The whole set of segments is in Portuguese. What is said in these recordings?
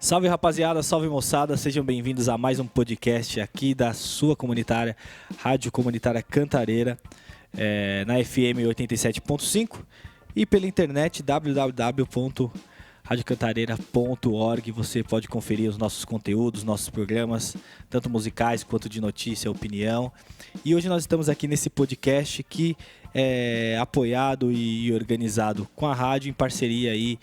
Salve rapaziada, salve moçada, sejam bem-vindos a mais um podcast aqui da sua comunitária, Rádio Comunitária Cantareira, na FM 87.5 e pela internet www.radiocantareira.org. Você pode conferir os nossos conteúdos, nossos programas, tanto musicais quanto de notícia, opinião. E hoje nós estamos aqui nesse podcast que é apoiado e organizado com a rádio em parceria aí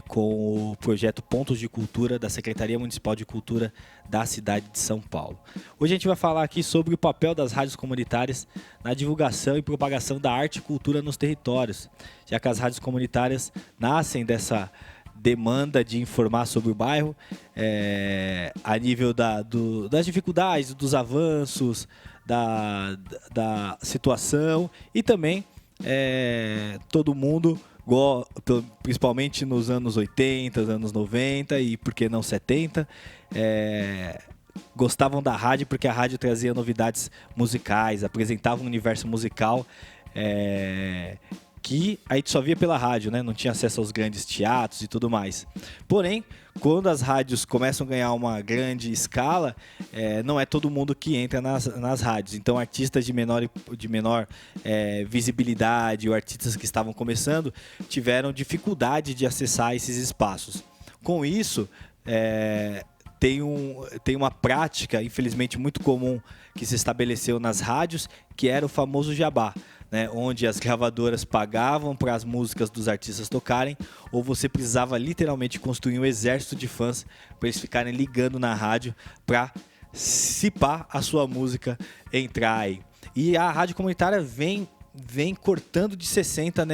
com o projeto Pontos de Cultura da Secretaria Municipal de Cultura da cidade de São Paulo. Hoje a gente vai falar aqui sobre o papel das rádios comunitárias na divulgação e propagação da arte e cultura nos territórios, já que as rádios comunitárias nascem dessa demanda de informar sobre o bairro a nível das dificuldades, dos avanços, da situação e também todo mundo, principalmente nos anos 80, anos 90 e por que não 70, gostavam da rádio porque a rádio trazia novidades musicais, apresentava um universo musical que a gente só via pela rádio, né? Não tinha acesso aos grandes teatros e tudo mais. Porém, quando as rádios começam a ganhar uma grande escala, não é todo mundo que entra nas rádios. Então, artistas de menor visibilidade ou artistas que estavam começando tiveram dificuldade de acessar esses espaços. Com isso, tem uma prática, infelizmente, muito comum que se estabeleceu nas rádios, que era o famoso jabá, né? Onde as gravadoras pagavam para as músicas dos artistas tocarem, ou você precisava literalmente construir um exército de fãs para eles ficarem ligando na rádio para cipar a sua música entrar aí. E a rádio comunitária vem cortando de 60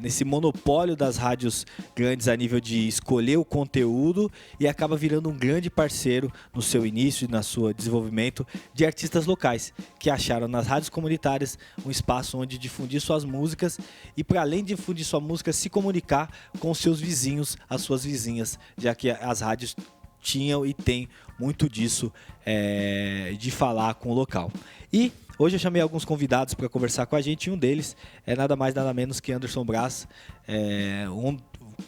nesse monopólio das rádios grandes a nível de escolher o conteúdo e acaba virando um grande parceiro no seu início e no seu desenvolvimento de artistas locais que acharam nas rádios comunitárias um espaço onde difundir suas músicas e, para além de difundir sua música, se comunicar com seus vizinhos, as suas vizinhas, já que as rádios tinham e tem muito disso de falar com o local. E hoje eu chamei alguns convidados para conversar com a gente e um deles é nada mais nada menos que Anderson Braz,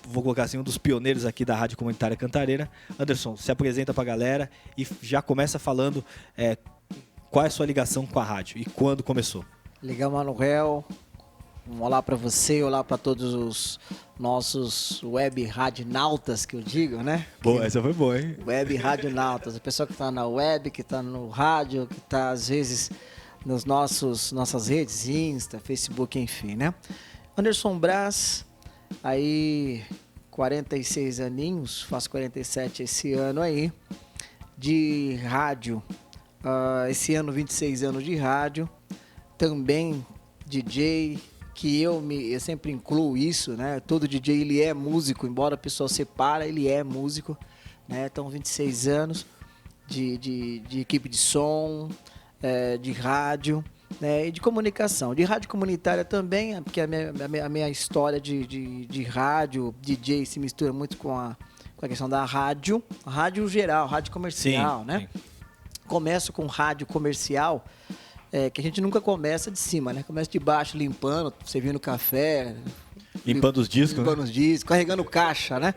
vou colocar assim, um dos pioneiros aqui da Rádio Comunitária Cantareira. Anderson, se apresenta para a galera e já começa falando qual é a sua ligação com a rádio e quando começou. Legal, Manuel. Um olá para você, olá para todos os nossos web radionautas, que eu digo, né? Boa, essa foi boa, hein? Web radionautas, a pessoa que está na web, que está no rádio, que está às vezes nas nossas redes, Insta, Facebook, enfim, né? Anderson Braz, aí 46 aninhos, faço 47 esse ano aí, de rádio, esse ano 26 anos de rádio, também DJ, que eu sempre incluo isso, né? Todo DJ ele é músico, embora a pessoa separa, ele é músico, né? Então 26 anos de equipe de som, de rádio, né? E de comunicação. De rádio comunitária também, porque a minha história de rádio, DJ se mistura muito com a questão da rádio geral, rádio comercial, sim, né? Sim. Começo com rádio comercial, que a gente nunca começa de cima, né? Começa de baixo, limpando, servindo café. Limpando os discos, limpando, né? Os discos, carregando caixa, né?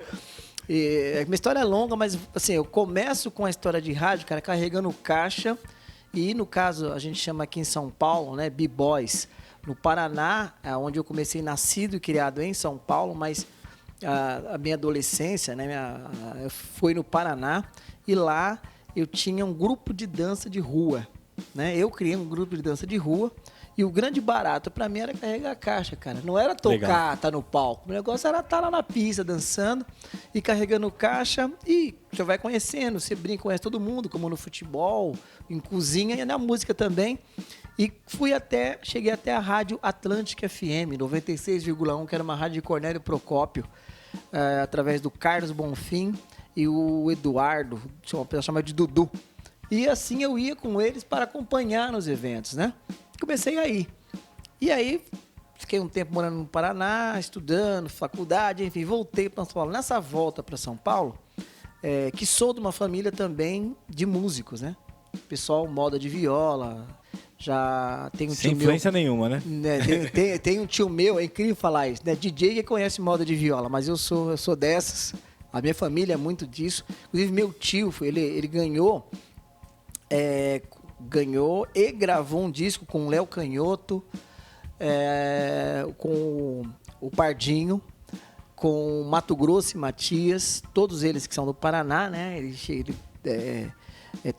E, minha história é longa, mas assim, eu começo com a história de rádio, cara, carregando caixa. E no caso, a gente chama aqui em São Paulo, né? B-Boys. No Paraná, onde eu comecei, nascido e criado em São Paulo, mas a minha adolescência, né? Foi no Paraná. E lá eu tinha um grupo de dança de rua, né? Eu criei um grupo de dança de rua e o grande barato pra mim era carregar a caixa, cara. Não era tocar, tá no palco. O negócio era estar lá na pista, dançando e carregando caixa. E você vai conhecendo, você brinca, conhece todo mundo, como no futebol, em cozinha e na música também. E cheguei até a Rádio Atlântica FM, 96,1, que era uma rádio de Cornélio Procópio, através do Carlos Bonfim e o Eduardo, uma pessoa chamada de Dudu. E assim eu ia com eles para acompanhar nos eventos, né? Comecei aí. E aí, fiquei um tempo morando no Paraná, estudando, faculdade, enfim, voltei para São Paulo. Nessa volta para São Paulo, que sou de uma família também de músicos, né? Pessoal, moda de viola, já tem um sem influência nenhuma, né? Tem um tio meu, é incrível falar isso, né? DJ que conhece moda de viola, mas eu sou dessas, A minha família é muito disso. Inclusive, meu tio, ele ganhou e gravou um disco com o Léo Canhoto, com o Pardinho, com Mato Grosso e Matias, todos eles que são do Paraná, né?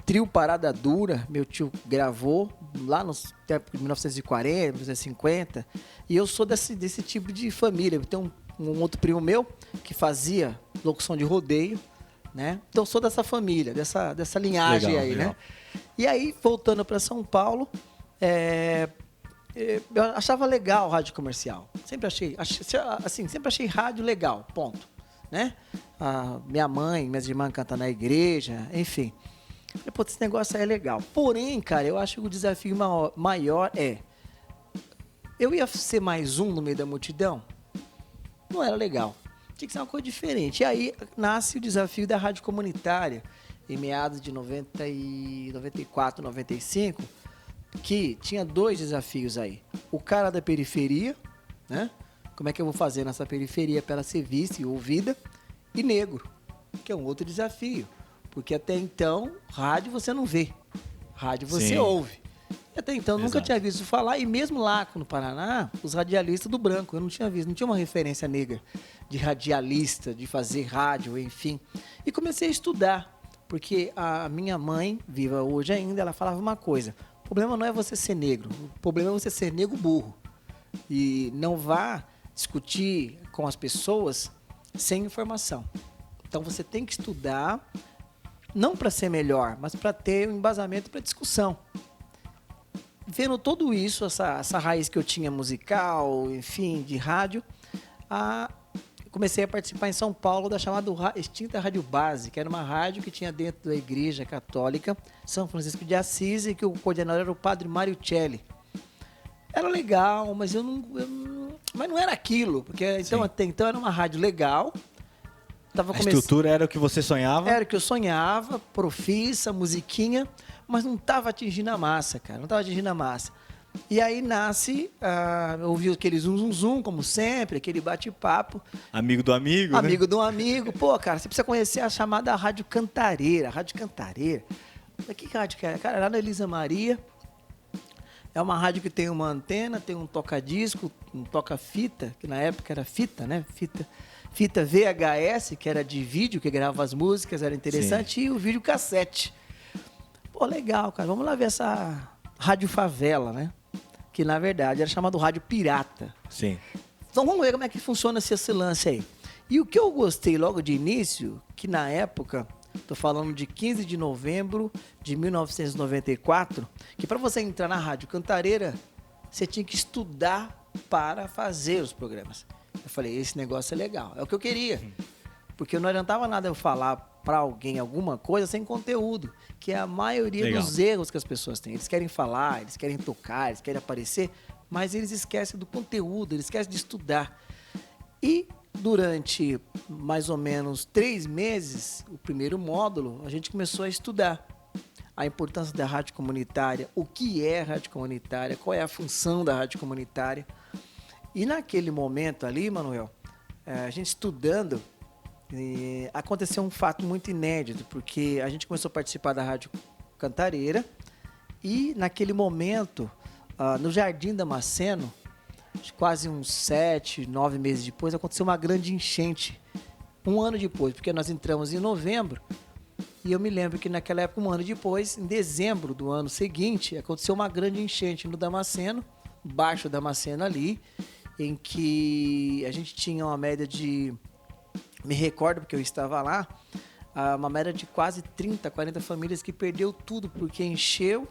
Trio Parada Dura, meu tio gravou lá no tempo de 1940, 1950, e eu sou desse tipo de família. Tem um outro primo meu que fazia locução de rodeio, né? Então eu sou dessa família, dessa linhagem aí, legal. Né? E aí, voltando para São Paulo, eu achava legal o rádio comercial. Sempre achei rádio legal, ponto. Né? Minha mãe, minhas irmãs cantam na igreja, enfim. Pô, esse negócio aí é legal. Porém, cara, eu acho que o desafio maior eu ia ser mais um no meio da multidão? Não era legal. Tinha que ser uma coisa diferente. E aí nasce o desafio da rádio comunitária, em meados de 94, 95, que tinha 2 desafios aí. O cara da periferia, né? Como é que eu vou fazer nessa periferia para ela ser vista e ouvida? E negro, que é um outro desafio. Porque até então, rádio você não vê. Rádio você Sim. ouve. E até então, Exato. Nunca tinha visto falar. E mesmo lá no Paraná, os radialistas do branco, eu não tinha visto. Não tinha uma referência negra de radialista, de fazer rádio, enfim. E comecei a estudar. Porque a minha mãe, viva hoje ainda, ela falava uma coisa. O problema não é você ser negro. O problema é você ser negro burro. E não vá discutir com as pessoas sem informação. Então, você tem que estudar, não para ser melhor, mas para ter um embasamento para discussão. Vendo tudo isso, essa raiz que eu tinha musical, enfim, de rádio, comecei a participar em São Paulo da chamada extinta Rádio Base, que era uma rádio que tinha dentro da Igreja Católica São Francisco de Assis, e que o coordenador era o padre Mário Celli. Era legal, mas mas não era aquilo, porque até então era uma rádio legal. A estrutura era o que você sonhava? Era o que eu sonhava, profissa, musiquinha, mas não estava atingindo a massa, cara, não estava atingindo a massa. E aí nasce, ouviu aquele zum, como sempre, aquele bate-papo. Amigo do amigo, Amigo do amigo. Pô, cara, você precisa conhecer a chamada Rádio Cantareira. Rádio Cantareira. Que rádio que é? Cara, lá na Elisa Maria. É uma rádio que tem uma antena, tem um toca-disco, um toca-fita, que na época era fita, né? Fita VHS, que era de vídeo, que gravava as músicas, era interessante, Sim. E o vídeo cassete. Pô, legal, cara. Vamos lá ver essa Rádio Favela, né? Que, na verdade, era chamado Rádio Pirata. Sim. Então, vamos ver como é que funciona esse lance aí. E o que eu gostei logo de início, que na época, estou falando de 15 de novembro de 1994, que para você entrar na Rádio Cantareira, você tinha que estudar para fazer os programas. Eu falei, esse negócio é legal, é o que eu queria. Porque não adiantava nada eu falar para alguém alguma coisa sem conteúdo, que é a maioria legal. Dos erros que as pessoas têm. Eles querem falar, eles querem tocar, eles querem aparecer, mas eles esquecem do conteúdo, eles esquecem de estudar. E durante mais ou menos 3 meses, o primeiro módulo, a gente começou a estudar a importância da rádio comunitária, o que é rádio comunitária, qual é a função da rádio comunitária. E naquele momento ali, Manuel, a gente estudando, aconteceu um fato muito inédito, porque a gente começou a participar da Rádio Cantareira e naquele momento, no Jardim Damasceno, quase uns 7, 9 meses depois, aconteceu uma grande enchente. Um ano depois, porque nós entramos em novembro, e eu me lembro que naquela época, um ano depois, em dezembro do ano seguinte, aconteceu uma grande enchente no Damasceno, baixo Damasceno ali, em que a gente tinha uma média de, me recordo porque eu estava lá, uma média de quase 30, 40 famílias que perdeu tudo porque encheu,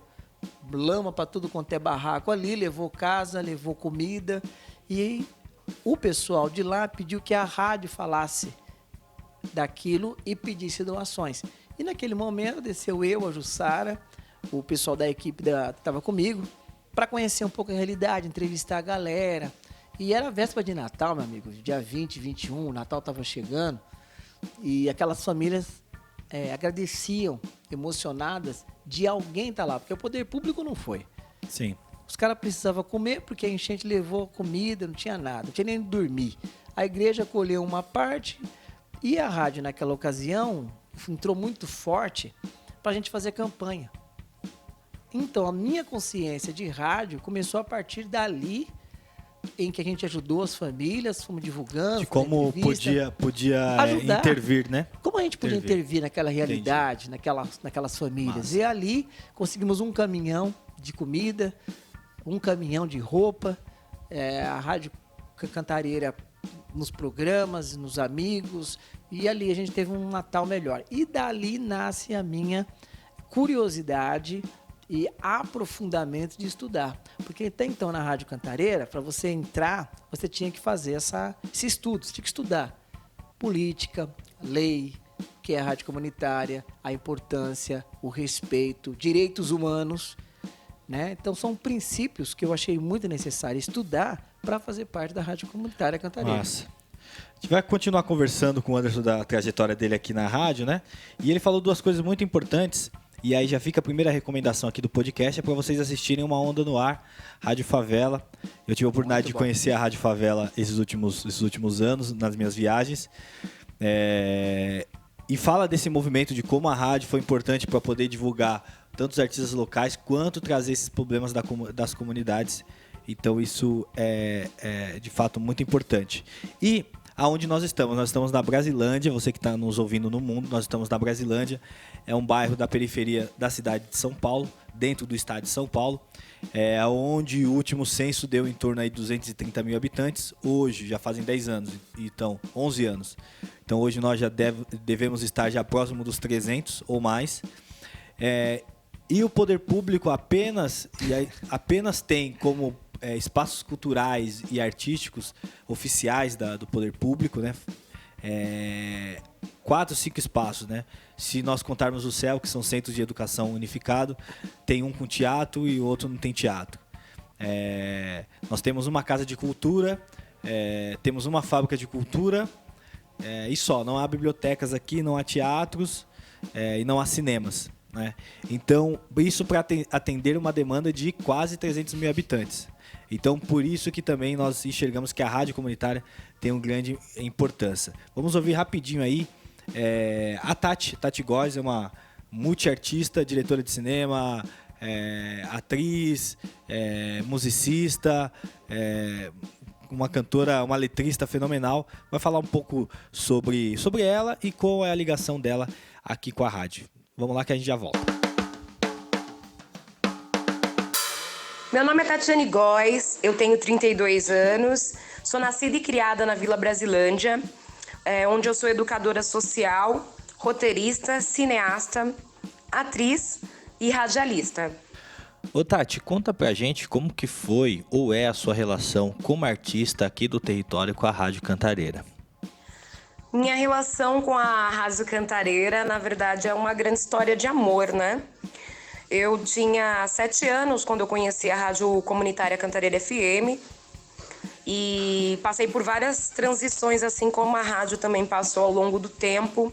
lama para tudo quanto é barraco ali, levou casa, levou comida, e o pessoal de lá pediu que a rádio falasse daquilo e pedisse doações. E naquele momento desceu eu, a Jussara, o pessoal da equipe que estava comigo, para conhecer um pouco a realidade, entrevistar a galera. E era véspera de Natal, meu amigo, dia 20, 21, o Natal estava chegando, e aquelas famílias agradeciam, emocionadas, de alguém estar lá, porque o poder público não foi. Sim. Os caras precisavam comer, porque a enchente levou comida, não tinha nada, não tinha nem dormir. A igreja colheu uma parte E a rádio, naquela ocasião, entrou muito forte para a gente fazer campanha. Então, a minha consciência de rádio começou a partir dali, em que a gente ajudou as famílias, fomos divulgando. De como podia ajudar. Intervir, né? Como a gente podia intervir naquela realidade, naquelas famílias. Massa. E ali conseguimos um caminhão de comida, um caminhão de roupa, a Rádio Cantareira nos programas, nos amigos, e ali a gente teve um Natal melhor. E dali nasce a minha curiosidade e aprofundamento de estudar. Porque até então na Rádio Cantareira, para você entrar, você tinha que fazer esse estudo, você tinha que estudar política, lei, que é a rádio comunitária, a importância, o respeito, direitos humanos, né? Então são princípios que eu achei muito necessário estudar para fazer parte da Rádio Comunitária Cantareira. Nossa. A gente vai continuar conversando com o Anderson da trajetória dele aqui na rádio, né? E ele falou duas coisas muito importantes. E aí já fica a primeira recomendação aqui do podcast, é para vocês assistirem Uma Onda no Ar, Rádio Favela. Eu tive a oportunidade de conhecer a Rádio Favela esses últimos anos, nas minhas viagens. E fala desse movimento, de como a rádio foi importante para poder divulgar tanto os artistas locais, quanto trazer esses problemas das comunidades. Então isso é de fato muito importante. E aonde nós estamos? Nós estamos na Brasilândia, você que está nos ouvindo no mundo, nós estamos na Brasilândia. É um bairro da periferia da cidade de São Paulo, dentro do estado de São Paulo, onde o último censo deu em torno de 230 mil habitantes. Hoje, já fazem 10 anos, então 11 anos. Então hoje nós já devemos estar já próximo dos 300 ou mais. E o poder público apenas tem como espaços culturais e artísticos oficiais do poder público, né? 4, 5 espaços, né? Se nós contarmos o CEL, que são Centros de Educação Unificado, tem um com teatro e o outro não tem teatro. Nós temos uma casa de cultura, temos uma fábrica de cultura, e só. Não há bibliotecas aqui, não há teatros e não há cinemas, né? Então, isso para atender uma demanda de quase 300 mil habitantes. Então, por isso que também nós enxergamos que a rádio comunitária tem uma grande importância. Vamos ouvir rapidinho aí a Tati Góes, é uma multiartista, diretora de cinema, atriz, musicista, uma cantora, uma letrista fenomenal. Vai falar um pouco sobre ela e qual é a ligação dela aqui com a rádio. Vamos lá que a gente já volta. Meu nome é Tatiane Góes, eu tenho 32 anos, sou nascida e criada na Vila Brasilândia, onde eu sou educadora social, roteirista, cineasta, atriz e radialista. Ô Tati, conta pra gente como que foi ou é a sua relação como artista aqui do território com a Rádio Cantareira. Minha relação com a Rádio Cantareira, na verdade, é uma grande história de amor, né? Eu tinha 7 anos quando eu conheci a Rádio Comunitária Cantareira FM e passei por várias transições, assim como a rádio também passou ao longo do tempo.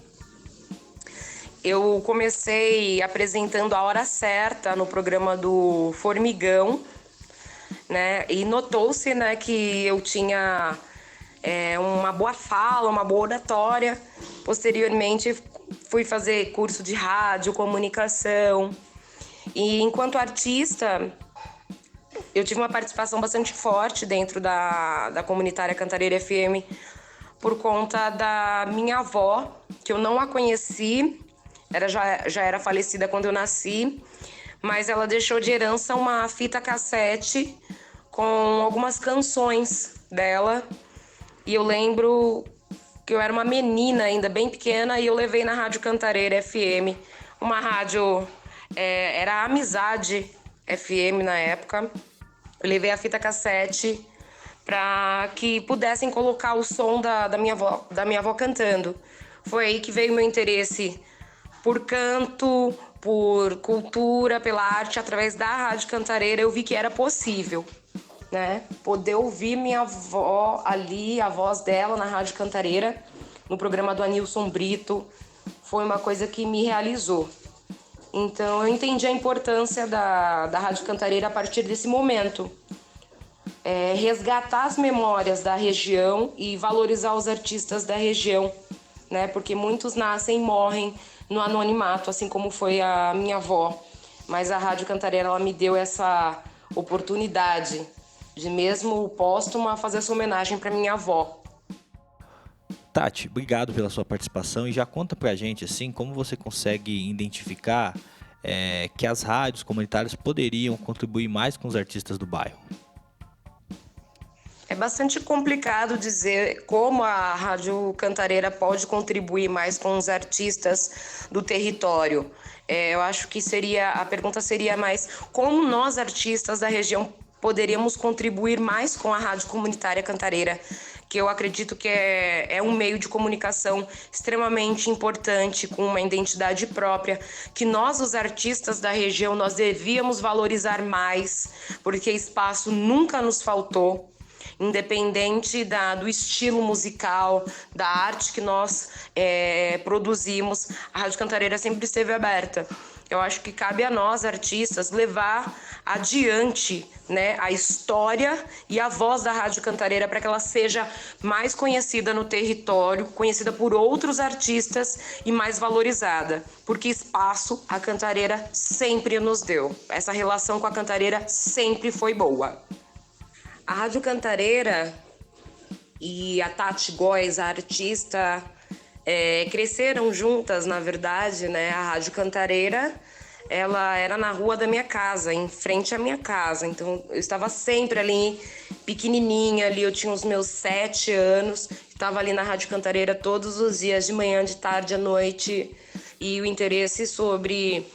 Eu comecei apresentando a Hora Certa no programa do Formigão, né? E notou-se, né, que eu tinha uma boa fala, uma boa oratória. Posteriormente, fui fazer curso de rádio, comunicação. E enquanto artista, eu tive uma participação bastante forte dentro da Comunitária Cantareira FM por conta da minha avó, que eu não a conheci, já era falecida quando eu nasci, mas ela deixou de herança uma fita cassete com algumas canções dela. E eu lembro que eu era uma menina ainda, bem pequena, e eu levei na Rádio Cantareira FM, uma rádio... era a Amizade FM na época. Eu levei a fita cassete para que pudessem colocar o som da minha avó cantando. Foi aí que veio o meu interesse por canto, por cultura, pela arte. Através da Rádio Cantareira eu vi que era possível, né? Poder ouvir minha avó ali, a voz dela na Rádio Cantareira, no programa do Anilson Brito, foi uma coisa que me realizou. Então, eu entendi a importância da Rádio Cantareira a partir desse momento. Resgatar as memórias da região e valorizar os artistas da região né? Porque muitos nascem e morrem no anonimato, assim como foi a minha avó. Mas a Rádio Cantareira, ela me deu essa oportunidade de, mesmo póstuma, fazer essa homenagem para minha avó. Tati, obrigado pela sua participação e já conta pra gente assim como você consegue identificar que as rádios comunitárias poderiam contribuir mais com os artistas do bairro. É bastante complicado dizer como a Rádio Cantareira pode contribuir mais com os artistas do território. Eu acho que a pergunta seria mais como nós, artistas da região, poderíamos contribuir mais com a Rádio Comunitária Cantareira, que eu acredito que é um meio de comunicação extremamente importante, com uma identidade própria, que nós, os artistas da região, nós devíamos valorizar mais, porque espaço nunca nos faltou. Independente do estilo musical, da arte que nós produzimos, a Rádio Cantareira sempre esteve aberta. Eu acho que cabe a nós, artistas, levar adiante, né, a história e a voz da Rádio Cantareira para que ela seja mais conhecida no território, conhecida por outros artistas e mais valorizada. Porque espaço a Cantareira sempre nos deu. Essa relação com a Cantareira sempre foi boa. A Rádio Cantareira e a Tati Góes, a artista, cresceram juntas, na verdade, né? A Rádio Cantareira, ela era na rua da minha casa, em frente à minha casa. Então, eu estava sempre ali, pequenininha, ali eu tinha os meus 7 anos. Estava ali na Rádio Cantareira todos os dias, de manhã, de tarde, à noite. E o interesse sobre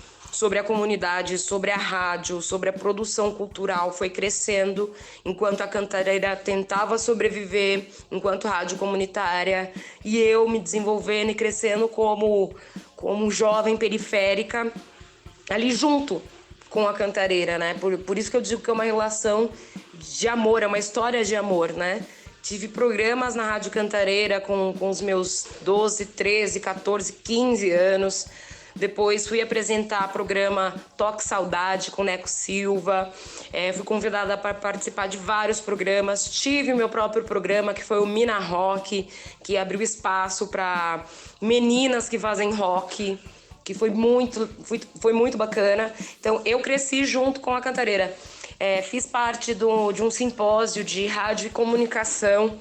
a comunidade, sobre a rádio, sobre a produção cultural foi crescendo enquanto a Cantareira tentava sobreviver enquanto rádio comunitária e eu me desenvolvendo e crescendo como jovem periférica ali junto com a Cantareira, né? Por isso que eu digo que é uma relação de amor, é uma história de amor, né? Tive programas na Rádio Cantareira com os meus 12, 13, 14, 15 anos. Depois fui apresentar o programa Toque Saudade com Neco Silva. Fui convidada para participar de vários programas. Tive o meu próprio programa, que foi o Mina Rock, que abriu espaço para meninas que fazem rock, que foi muito bacana. Então, eu cresci junto com a Cantareira. Fiz parte de um simpósio de rádio e comunicação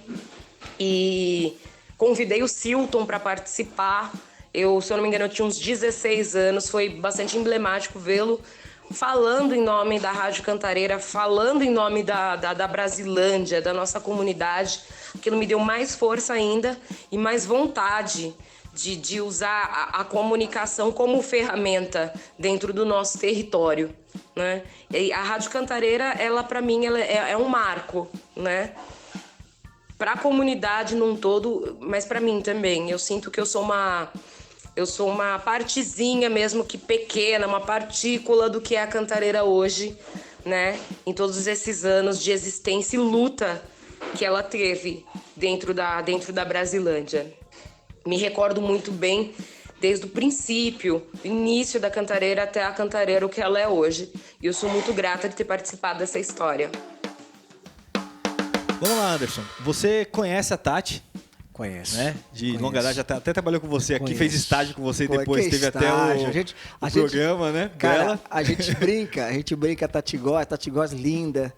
e convidei o Silton para participar. Se eu não me engano, eu tinha uns 16 anos, foi bastante emblemático vê-lo falando em nome da Rádio Cantareira, falando em nome da Brasilândia, da nossa comunidade. Aquilo me deu mais força ainda e mais vontade de usar a comunicação como ferramenta dentro do nosso território, né? E a Rádio Cantareira, ela para mim, ela é um marco, né? Para a comunidade num todo, mas para mim também. Eu sinto que eu sou uma partezinha mesmo que pequena, uma partícula do que é a Cantareira hoje, né? Em todos esses anos de existência e luta que ela teve dentro da Brasilândia. Me recordo muito bem desde o princípio, do início da Cantareira até a Cantareira, o que ela é hoje. E eu sou muito grata de ter participado dessa história. Vamos lá, Anderson. Você conhece a Tati? Conheço. Né? De longa data, até trabalhou com você aqui, Conheço. fez estágio com você e depois teve até o programa, né? Cara, dela. a gente brinca, a Tati Góes linda,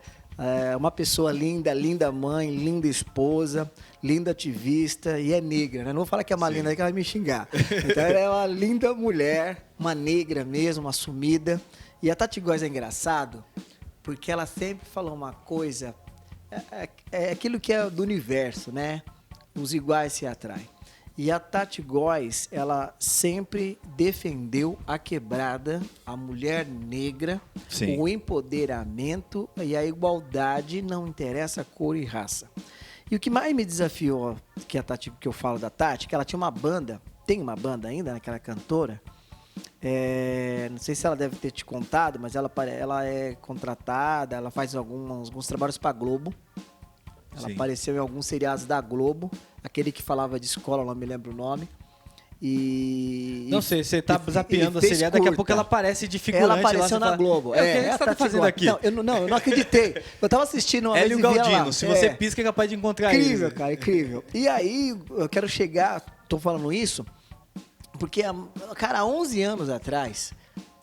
uma pessoa linda, linda mãe, linda esposa, linda ativista e é negra, né? Não vou falar que é uma linda aí que ela vai me xingar. Então ela é uma linda mulher, uma negra mesmo, assumida. E a Tati Góes é engraçado porque ela sempre falou uma coisa, é aquilo que é do universo, né? Os iguais se atraem. E a Tati Góes, ela sempre defendeu a quebrada, a mulher negra, Sim. o empoderamento e a igualdade, não interessa cor e raça. E o que mais me desafiou, que eu falo da Tati, que ela tinha uma banda, tem uma banda ainda, naquela cantora, não sei se ela deve ter te contado, mas ela é contratada, ela faz alguns trabalhos para Globo. Ela apareceu em alguns seriados da Globo, aquele que falava de escola, não me lembro o nome. Não sei, você tá zapeando a seriado, daqui a pouco ela aparece de figurante. Ela apareceu na Globo. O que você tá fazendo aqui? Não, eu não acreditei. Eu tava assistindo uma vez e Hélio via Galdino, lá. se você pisca é capaz de encontrar incrível, ele. cara, incrível. E aí, eu quero chegar... tô falando isso porque, cara, há 11 anos atrás,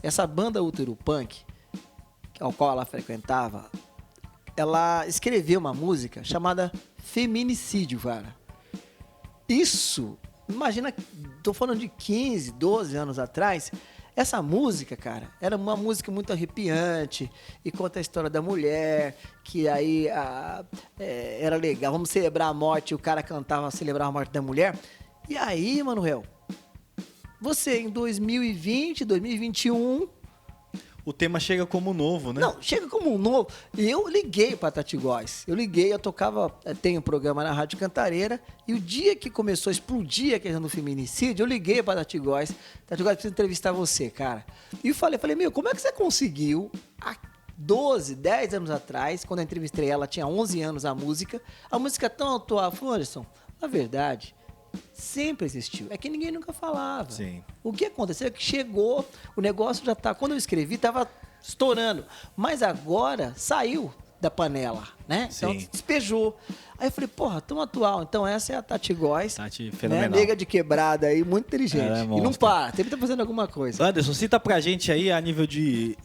essa banda Útero Punk, ao qual ela frequentava, ela escreveu uma música chamada Feminicídio, cara. Isso, imagina, tô falando de 15, 12 anos atrás. Essa música, cara, era uma música muito arrepiante e conta a história da mulher, que aí era legal, vamos celebrar a morte, e o cara cantava celebrar a morte da mulher. E aí, Manuel, você em 2020, 2021... O tema chega como novo, né? Não, chega como um novo. E eu liguei pra Tati Góes. Eu tocava, tem um programa na Rádio Cantareira, e o dia que começou a explodir a questão do feminicídio, eu liguei pra Tati Góes. Tati Góes, preciso entrevistar você, cara. E eu falei, meu, como é que você conseguiu, há 12, 10 anos atrás, quando eu entrevistei ela, tinha 11 anos a música tão atual. Falei, Anderson, na verdade, sempre existiu. É que ninguém nunca falava. Sim. O que aconteceu é que chegou, o negócio já tá... Quando eu escrevi, tava estourando. Mas agora saiu da panela, né? Sim. Então despejou. Aí eu falei, porra, tão atual. Então essa é a Tati Góes. Tati, né? fenomenal. Nega de quebrada aí, muito inteligente. Ela é E não monstra. para, sempre tá fazendo alguma coisa. Anderson, cita pra gente aí a nível de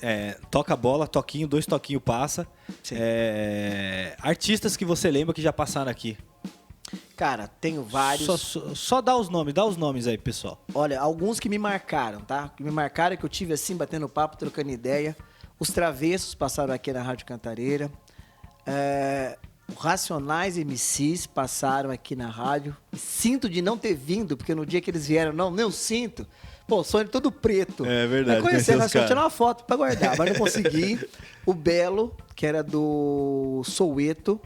toca bola, toquinho, 2 toquinhos passa. Sim. Artistas que você lembra que já passaram aqui. Cara, tenho vários. Só dá os nomes aí, pessoal. Olha, alguns que me marcaram, tá? Que me marcaram, que eu tive assim, batendo papo, trocando ideia. Os Travessos passaram aqui na Rádio Cantareira. O Racionais MCs passaram aqui na rádio. Sinto de não ter vindo, porque no dia que eles vieram, não sinto. Pô, sonho todo preto. É verdade, Eu conheci conheci os Racionais, caras. tirar uma foto pra guardar, mas não consegui. O Belo, que era do Soweto.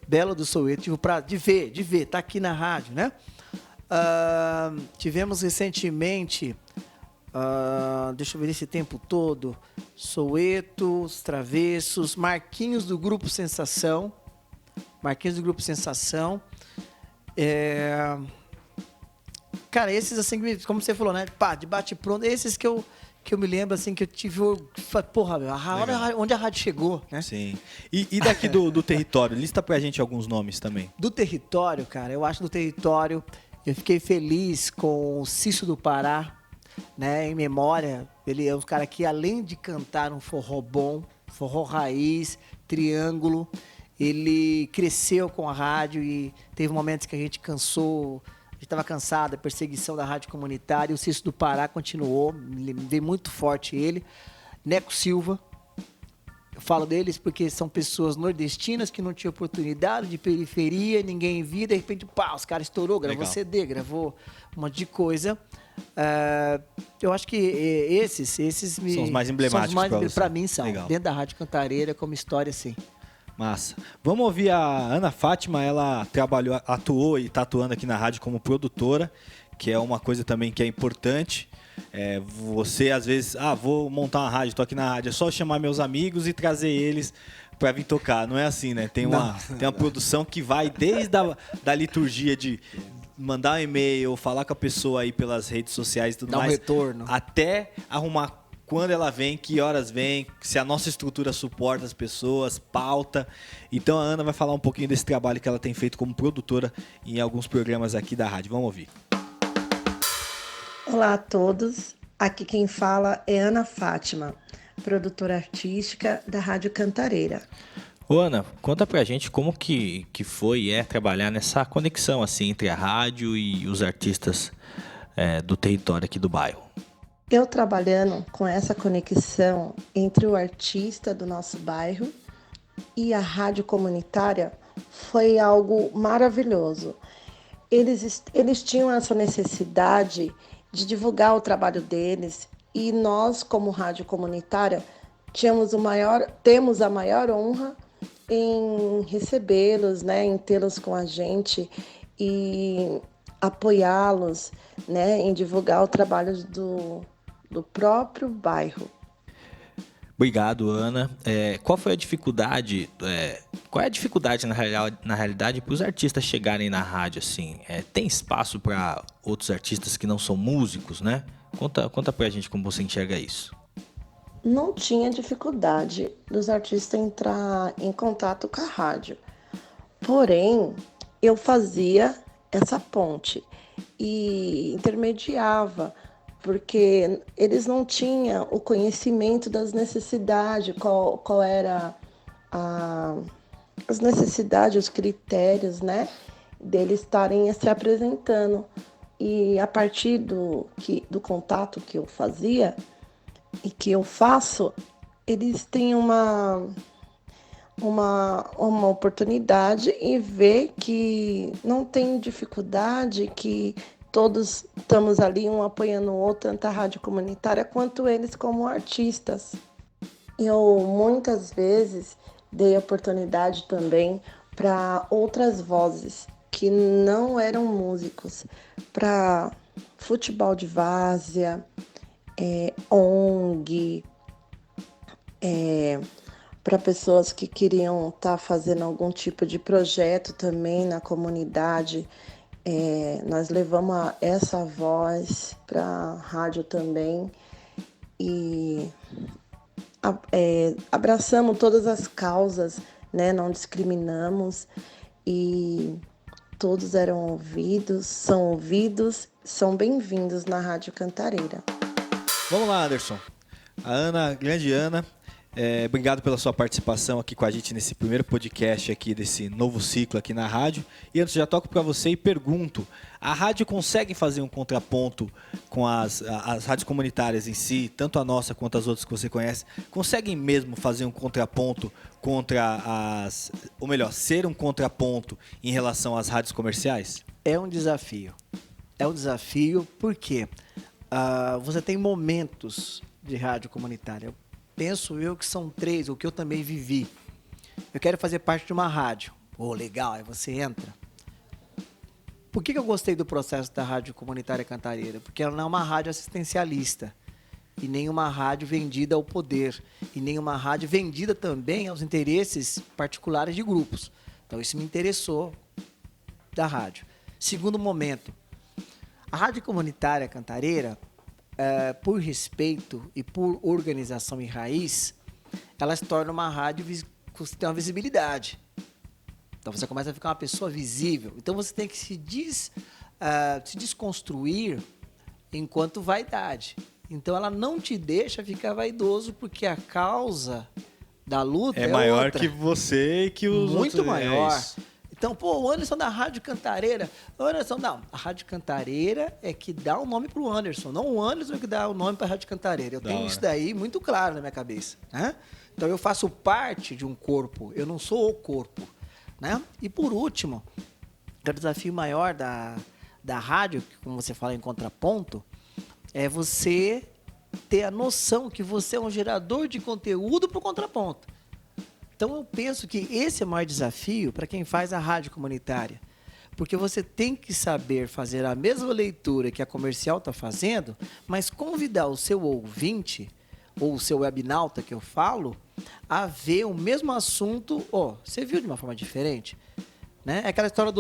Belo do Soweto, tive o prazer de ver, tá aqui na rádio, né? Tivemos recentemente, deixa eu ver esse tempo todo, Soweto, Os Travessos, Marquinhos do Grupo Sensação. Cara, esses assim, como você falou, né? Pá, de bate-pronto, esses que eu me lembro, assim, que eu tive... Porra, meu, olha onde a rádio chegou, né? Sim. E daqui do território, lista pra gente alguns nomes também. Do território, cara, eu acho do território, eu fiquei feliz com o Cício do Pará, né? Em memória, ele é um cara que, além de cantar um forró bom, forró raiz, triângulo, ele cresceu com a rádio e teve momentos que a gente cansou... Estava cansado da perseguição da rádio comunitária, e o Cício do Pará continuou, veio muito forte ele. Neco Silva, eu falo deles porque são pessoas nordestinas que não tinham oportunidade, de periferia, ninguém via, de repente, pá, os caras estourou, gravou Legal. CD, gravou um monte de coisa. Eu acho que esses São os mais emblemáticos pra você. para mim são, Legal. dentro da Rádio Cantareira, como história, assim. Massa. Vamos ouvir a Ana Fátima, ela atuou e está atuando aqui na rádio como produtora, que é uma coisa também que é importante. Você, às vezes, vou montar uma rádio, estou aqui na rádio, é só chamar meus amigos e trazer eles para vir tocar. Não é assim, né? Tem uma produção que vai desde da liturgia de mandar um e-mail, falar com a pessoa aí pelas redes sociais e tudo Dar um mais. retorno. Até arrumar quando ela vem, que horas vem, se a nossa estrutura suporta as pessoas, pauta. Então a Ana vai falar um pouquinho desse trabalho que ela tem feito como produtora em alguns programas aqui da rádio. Vamos ouvir. Olá a todos, aqui quem fala é Ana Fátima, produtora artística da Rádio Cantareira. Ô Ana, conta pra gente como que foi e é trabalhar nessa conexão assim entre a rádio e os artistas do território aqui do bairro. Eu trabalhando com essa conexão entre o artista do nosso bairro e a rádio comunitária foi algo maravilhoso. Eles tinham essa necessidade de divulgar o trabalho deles e nós, como rádio comunitária, temos a maior honra em recebê-los, né, em tê-los com a gente e apoiá-los, né, em divulgar o trabalho do próprio bairro. Obrigado, Ana. Qual foi a dificuldade? Qual é a dificuldade na realidade para os artistas chegarem na rádio assim? Tem espaço para outros artistas que não são músicos, né? Conta pra gente como você enxerga isso. Não tinha dificuldade dos artistas entrar em contato com a rádio. Porém, eu fazia essa ponte. e intermediava, porque eles não tinham o conhecimento das necessidades, qual era as necessidades, os critérios, né, deles estarem se apresentando. E a partir do contato que eu fazia e que eu faço, eles têm uma oportunidade e ver que não tem dificuldade, que todos estamos ali um apoiando o outro, tanto a rádio comunitária quanto eles como artistas. Eu muitas vezes dei oportunidade também para outras vozes que não eram músicos, para futebol de várzea, ONG, para pessoas que queriam estar fazendo algum tipo de projeto também na comunidade. Nós levamos essa voz para a rádio também e abraçamos todas as causas, né? Não discriminamos e todos eram ouvidos, são bem-vindos na Rádio Cantareira. Vamos lá, Anderson. A Ana, grande Ana, obrigado pela sua participação aqui com a gente nesse primeiro podcast aqui desse novo ciclo aqui na rádio. E antes, já toco para você e pergunto, a rádio consegue fazer um contraponto com as rádios comunitárias em si, tanto a nossa quanto as outras que você conhece, conseguem mesmo fazer um contraponto contra ou melhor, ser um contraponto em relação às rádios comerciais? É um desafio. É um desafio porque você tem momentos de rádio comunitária. Penso eu que são 3, o que eu também vivi. Eu quero fazer parte de uma rádio. Legal, aí você entra. Por que eu gostei do processo da Rádio Comunitária Cantareira? Porque ela não é uma rádio assistencialista. E nem uma rádio vendida ao poder. E nem uma rádio vendida também aos interesses particulares de grupos. Então isso me interessou da rádio. Segundo momento, a Rádio Comunitária Cantareira, por respeito e por organização e raiz, ela se torna uma rádio que tem uma visibilidade. Então você começa a ficar uma pessoa visível. Então você tem que se desconstruir enquanto vaidade. Então ela não te deixa ficar vaidoso, porque a causa da luta é maior outra. que você e que os muito outros. Maior. Então, o Anderson da Rádio Cantareira. Anderson, não. A Rádio Cantareira é que dá o nome pro Anderson, não o Anderson é que dá o nome pra Rádio Cantareira. Eu tenho isso daí muito claro na minha cabeça, né? Então, eu faço parte de um corpo, eu não sou o corpo, né? E, por último, o desafio maior da rádio, como você fala em contraponto, é você ter a noção que você é um gerador de conteúdo pro contraponto. Então, eu penso que esse é o maior desafio para quem faz a rádio comunitária. Porque você tem que saber fazer a mesma leitura que a comercial está fazendo, mas convidar o seu ouvinte, ou o seu webnauta que eu falo, a ver o mesmo assunto. Você viu de uma forma diferente? Né? É aquela história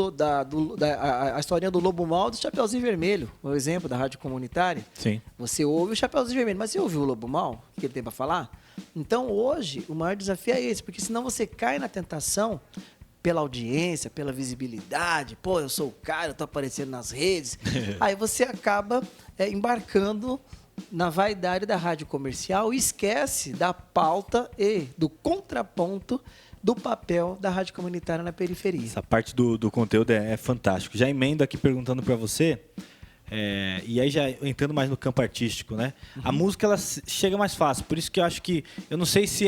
a historinha do Lobo Mal do Chapeuzinho Vermelho, o exemplo da rádio comunitária. Sim. Você ouve o Chapeuzinho Vermelho, mas você ouviu o Lobo Mal? O que ele tem para falar? Então, hoje, o maior desafio é esse, porque senão você cai na tentação pela audiência, pela visibilidade. Eu sou o cara, eu tô aparecendo nas redes. Aí você acaba embarcando na vaidade da rádio comercial e esquece da pauta e do contraponto do papel da rádio comunitária na periferia. Essa parte do conteúdo é fantástico. Já emendo aqui perguntando para você, e aí já entrando mais no campo artístico, né? Uhum. A música, ela chega mais fácil, por isso que eu acho que, eu não sei se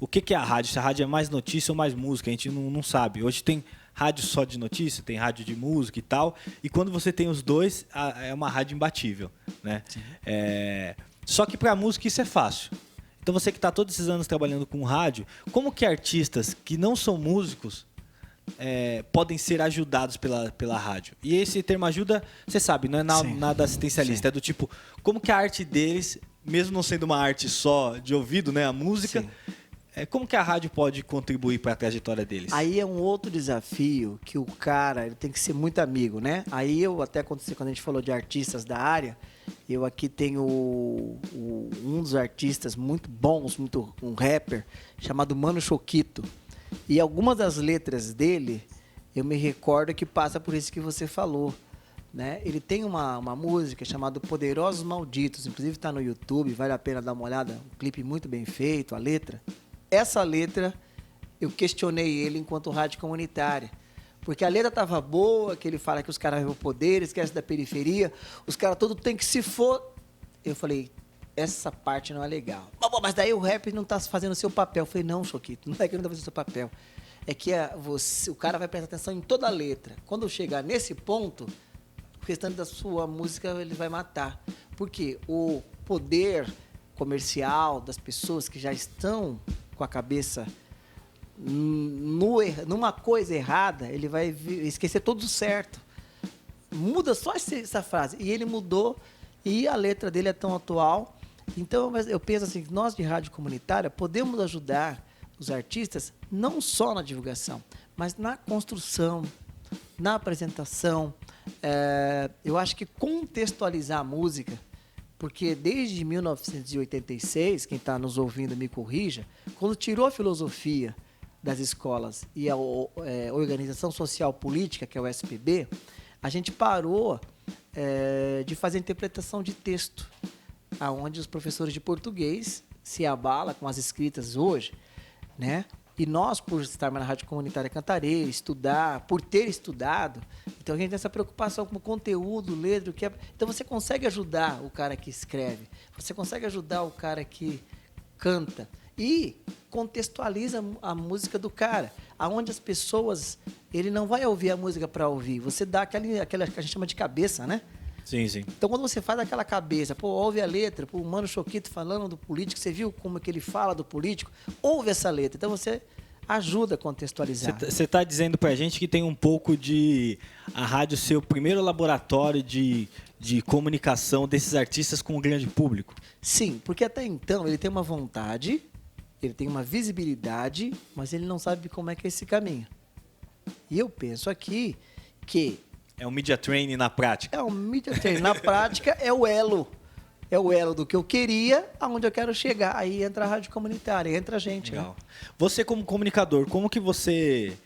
o que é a rádio, se a rádio é mais notícia ou mais música, a gente não sabe. Hoje tem rádio só de notícia, tem rádio de música e tal, e quando você tem os dois, é uma rádio imbatível, né? Só que para música isso é fácil. Então você que está todos esses anos trabalhando com rádio, como que artistas que não são músicos podem ser ajudados pela rádio? E esse termo ajuda, você sabe, não é nada assistencialista. Sim. É do tipo, como que a arte deles, mesmo não sendo uma arte só de ouvido, né, a música, como que a rádio pode contribuir para a trajetória deles? Aí é um outro desafio que o cara ele tem que ser muito amigo, né? Aí quando a gente falou de artistas da área, eu aqui tenho um dos artistas muito bons, um rapper, chamado Mano Choquito. E algumas das letras dele, eu me recordo que passa por isso que você falou, né? Ele tem uma música chamada Poderosos Malditos, inclusive está no YouTube, vale a pena dar uma olhada, um clipe muito bem feito, a letra. Essa letra, eu questionei ele enquanto rádio comunitária, porque a letra estava boa, que ele fala que os caras têm o poder, esquece da periferia, os caras todos têm que se for. Eu falei, essa parte não é legal. Mas daí o rap não está fazendo o seu papel. Eu falei, não, Choquito, não é que ele não está fazendo o seu papel. É que o cara vai prestar atenção em toda a letra. Quando chegar nesse ponto, o restante da sua música ele vai matar. Porque o poder comercial das pessoas que já estão com a cabeça numa coisa errada, ele vai esquecer tudo certo. Muda só essa frase. E ele mudou, e a letra dele é tão atual. Então, eu penso assim, nós de rádio comunitária podemos ajudar os artistas não só na divulgação, mas na construção, na apresentação. Eu acho que contextualizar a música, porque desde 1986, quem está nos ouvindo me corrija, quando tirou a filosofia das escolas e a Organização Social Política, que é o SPB, a gente parou de fazer interpretação de texto, aonde os professores de português se abalam com as escritas hoje, né? E nós, por estarmos na Rádio Comunitária Cantareira, por ter estudado, então a gente tem essa preocupação com o conteúdo, letra, o que é. Então você consegue ajudar o cara que escreve, você consegue ajudar o cara que canta e contextualiza a música do cara, aonde as pessoas, ele não vai ouvir a música para ouvir, você dá aquela que a gente chama de cabeça, né? Sim, sim. Então, quando você faz aquela cabeça, ouve a letra, o Mano Choquito falando do político, você viu como é que ele fala do político? Ouve essa letra. Então, você ajuda a contextualizar. Você está dizendo para a gente que tem um pouco de a rádio ser o primeiro laboratório de comunicação desses artistas com o grande público? Sim, porque até então ele tem uma vontade, ele tem uma visibilidade, mas ele não sabe como é que é esse caminho. E eu penso aqui que é um media training na prática. É um media training. Na prática, é o elo. É o elo do que eu queria, aonde eu quero chegar. Aí entra a rádio comunitária, entra a gente. Legal. Né? Você, como comunicador, como que você...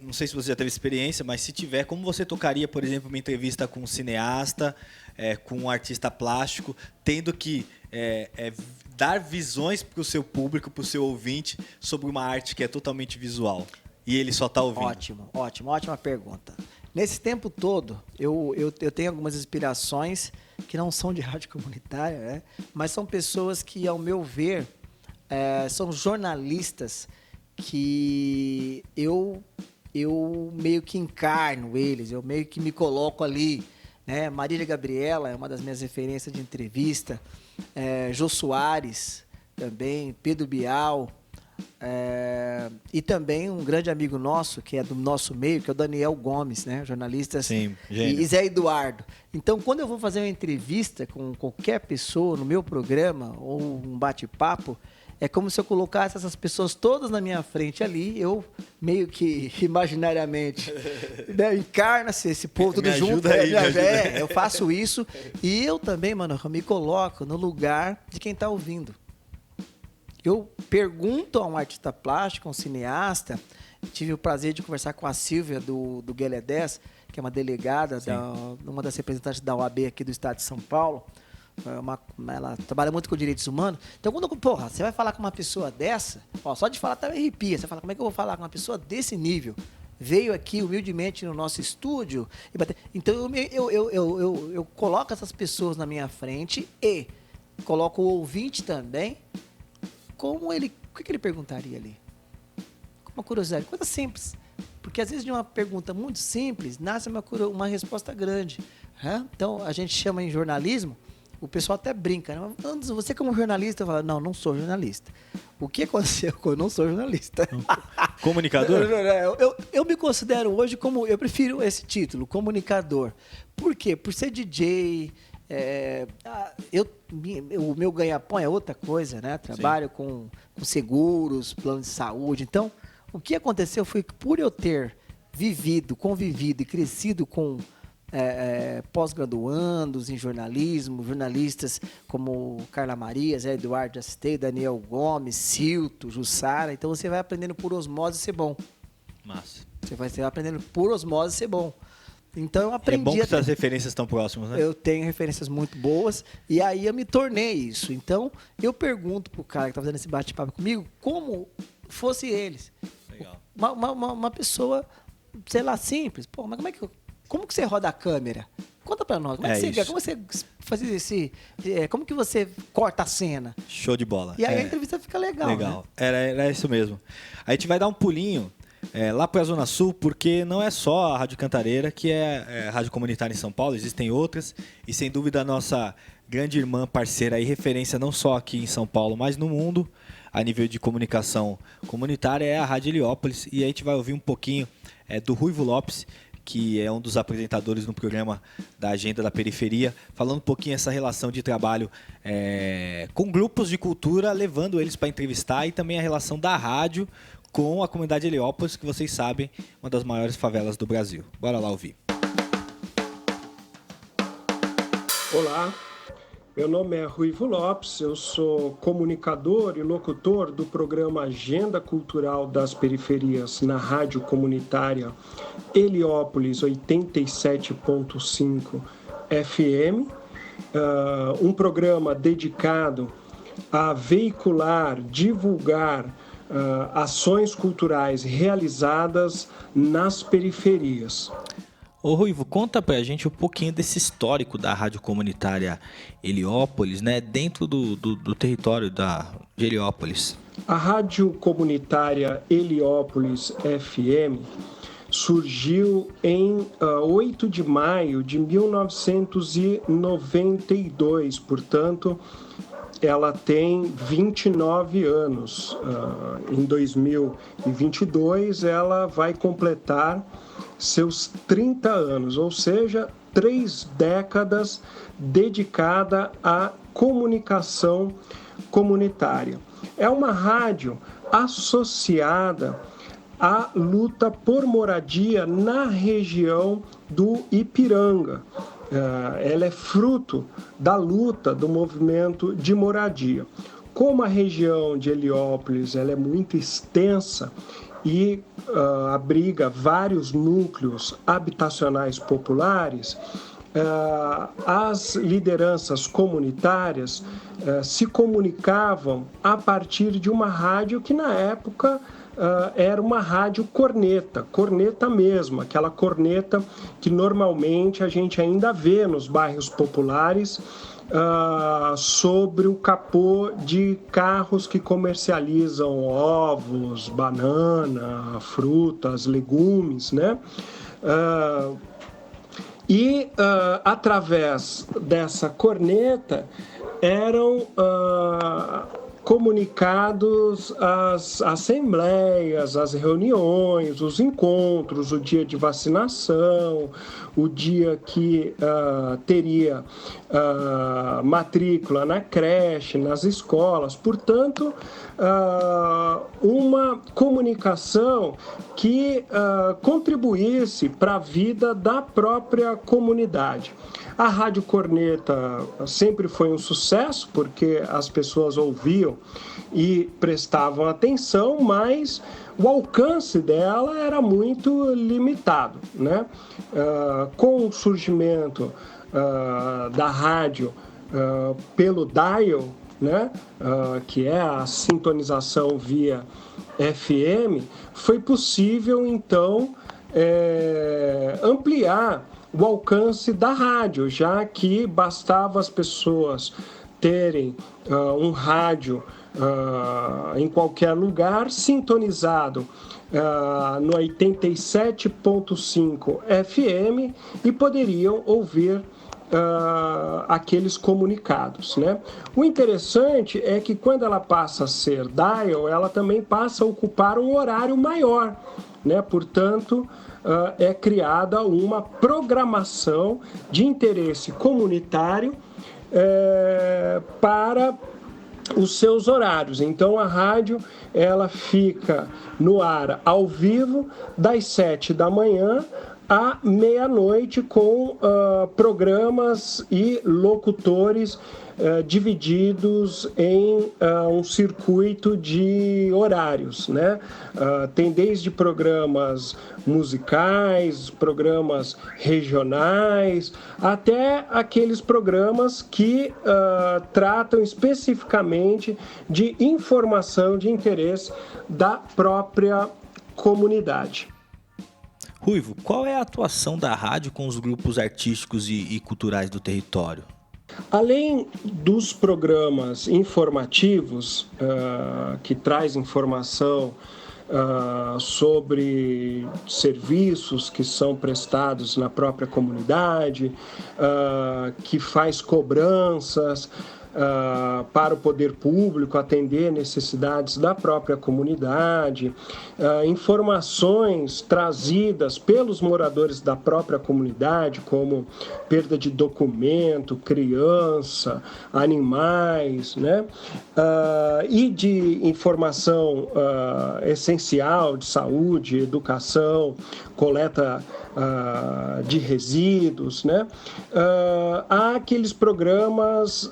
Não sei se você já teve experiência, mas se tiver, como você tocaria, por exemplo, uma entrevista com um cineasta, com um artista plástico, tendo que dar visões para o seu público, para o seu ouvinte, sobre uma arte que é totalmente visual? E ele só está ouvindo. Ótima pergunta. Nesse tempo todo, eu tenho algumas inspirações que não são de rádio comunitária, né? Mas são pessoas que, ao meu ver, são jornalistas que eu meio que encarno eles, eu meio que me coloco ali, né? Marília Gabriela é uma das minhas referências de entrevista, Jô Soares também, Pedro Bial, e também um grande amigo nosso, que é do nosso meio, que é o Daniel Gomes, né? Jornalista. Sim, e Zé Eduardo. Então, quando eu vou fazer uma entrevista com qualquer pessoa no meu programa, ou um bate-papo, é como se eu colocasse essas pessoas todas na minha frente ali, eu meio que imaginariamente, né, encarna-se esse povo tudo junto. Eu faço isso e eu também, mano, eu me coloco no lugar de quem está ouvindo. Eu pergunto a um artista plástico, a um cineasta, tive o prazer de conversar com a Silvia do Guelé 10, que é uma delegada, uma das representantes da OAB aqui do estado de São Paulo. Ela trabalha muito com direitos humanos. Então, quando você vai falar com uma pessoa dessa, só de falar até me arrepia. Você fala, como é que eu vou falar com uma pessoa desse nível? Veio aqui humildemente no nosso estúdio. Então, eu coloco essas pessoas na minha frente e coloco o ouvinte também. O que ele perguntaria ali? Uma curiosidade, coisa simples. Porque às vezes de uma pergunta muito simples, nasce uma resposta grande. Né? Então, a gente chama em jornalismo, o pessoal até brinca. Né? Você como jornalista, fala, não sou jornalista. O que aconteceu? Eu não sou jornalista. Comunicador? Eu me considero hoje como, eu prefiro esse título, comunicador. Por quê? Por ser DJ... o meu ganha-pão é outra coisa, né? Trabalho com seguros, plano de saúde. Então, o que aconteceu foi que por eu ter convivido e crescido com pós-graduandos em jornalismo, jornalistas como Carla Maria, Zé Eduardo Astei, Daniel Gomes, Silto, Jussara. Então, você vai aprendendo por osmose ser bom. Massa. Você vai aprendendo por osmose ser bom. Então eu aprendi. É bom que essas referências estão próximas, né? Eu tenho referências muito boas e aí eu me tornei isso. Então eu pergunto pro cara que tá fazendo esse bate-papo comigo como fosse eles. Legal. Uma pessoa, sei lá, simples. Pô, mas como que você roda a câmera? Conta pra nós. Como você faz como que você corta a cena? Show de bola. E aí a entrevista fica legal. Legal. Né? Era isso mesmo. A gente vai dar um pulinho lá para a Zona Sul, porque não é só a Rádio Cantareira que é rádio comunitária em São Paulo, existem outras. E sem dúvida a nossa grande irmã, parceira e referência não só aqui em São Paulo, mas no mundo, a nível de comunicação comunitária, é a Rádio Heliópolis. E a gente vai ouvir um pouquinho do Ruivo Lopes, que é um dos apresentadores no programa da Agenda da Periferia, falando um pouquinho essa relação de trabalho com grupos de cultura, levando eles para entrevistar, e também a relação da rádio com a comunidade Heliópolis, que vocês sabem, uma das maiores favelas do Brasil. Bora lá ouvir. Olá, meu nome é Ruivo Lopes, eu sou comunicador e locutor do programa Agenda Cultural das Periferias na rádio comunitária Heliópolis 87.5 FM, um programa dedicado a veicular, divulgar ações culturais realizadas nas periferias. Ô Ruivo, conta pra gente um pouquinho desse histórico da rádio comunitária Heliópolis, né, dentro do território de Heliópolis. A rádio comunitária Heliópolis FM surgiu em 8 de maio de 1992, portanto, ela tem 29 anos. Em 2022, ela vai completar seus 30 anos, ou seja, 3 décadas dedicada à comunicação comunitária. É uma rádio associada à luta por moradia na região do Ipiranga. Ela é fruto da luta do movimento de moradia. Como a região de Heliópolis ela é muito extensa e abriga vários núcleos habitacionais populares, as lideranças comunitárias se comunicavam a partir de uma rádio que na época era uma rádio corneta mesmo, aquela corneta que normalmente a gente ainda vê nos bairros populares sobre o capô de carros que comercializam ovos, banana, frutas, legumes, né? Através dessa corneta eram comunicados as assembleias, as reuniões, os encontros, o dia de vacinação, o dia que teria matrícula na creche, nas escolas. Portanto, uma comunicação que contribuísse para a vida da própria comunidade. A Rádio Corneta sempre foi um sucesso, porque as pessoas ouviam e prestavam atenção, mas o alcance dela era muito limitado, né? Com o surgimento da rádio pelo dial, né? Que é a sintonização via FM, foi possível, então, ampliar o alcance da rádio, já que bastava as pessoas terem um rádio em qualquer lugar, sintonizado no 87.5 FM, e poderiam ouvir aqueles comunicados, né? O interessante é que quando ela passa a ser dial, ela também passa a ocupar um horário maior, né? Portanto, é criada uma programação de interesse comunitário para os seus horários. Então, a rádio ela fica no ar ao vivo das 7 da manhã à meia-noite com programas e locutores divididos em um circuito de horários, né? Tem desde programas musicais, programas regionais, até aqueles programas que tratam especificamente de informação de interesse da própria comunidade. Ruivo, qual é a atuação da rádio com os grupos artísticos e culturais do território? Além dos programas informativos, que traz informação sobre serviços que são prestados na própria comunidade, que faz cobranças para o poder público atender necessidades da própria comunidade, informações trazidas pelos moradores da própria comunidade, como perda de documento, criança, animais, né? E de informação essencial de saúde, educação, coleta de resíduos, né? Há aqueles programas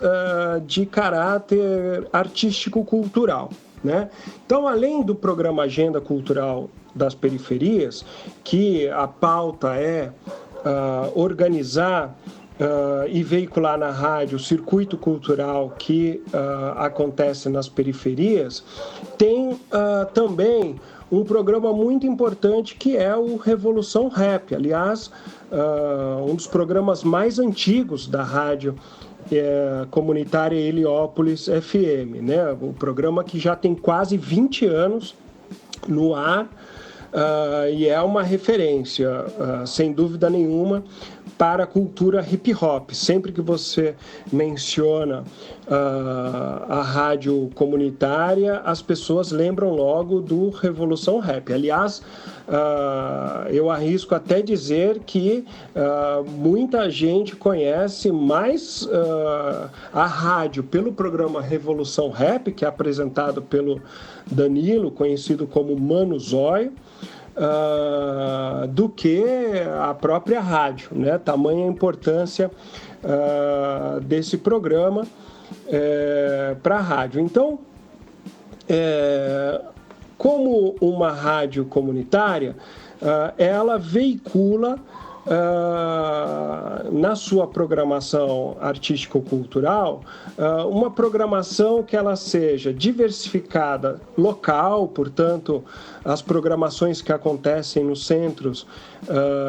de caráter artístico-cultural, né? Então, além do programa Agenda Cultural das Periferias, que a pauta é organizar e veicular na rádio o circuito cultural que acontece nas periferias, tem também um programa muito importante que é o Revolução Rap. Aliás, um dos programas mais antigos da rádio comunitária Heliópolis FM, né? O programa que já tem quase 20 anos no ar e é uma referência, sem dúvida nenhuma, para a cultura hip hop. Sempre que você menciona a rádio comunitária, as pessoas lembram logo do Revolução Rap. Aliás, eu arrisco até dizer que muita gente conhece mais a rádio pelo programa Revolução Rap, que é apresentado pelo Danilo, conhecido como Mano Zóio, do que a própria rádio, né? Tamanha a importância desse programa para a rádio. Então, como uma rádio comunitária, ela veicula na sua programação artístico-cultural uma programação que ela seja diversificada local, portanto, as programações que acontecem nos centros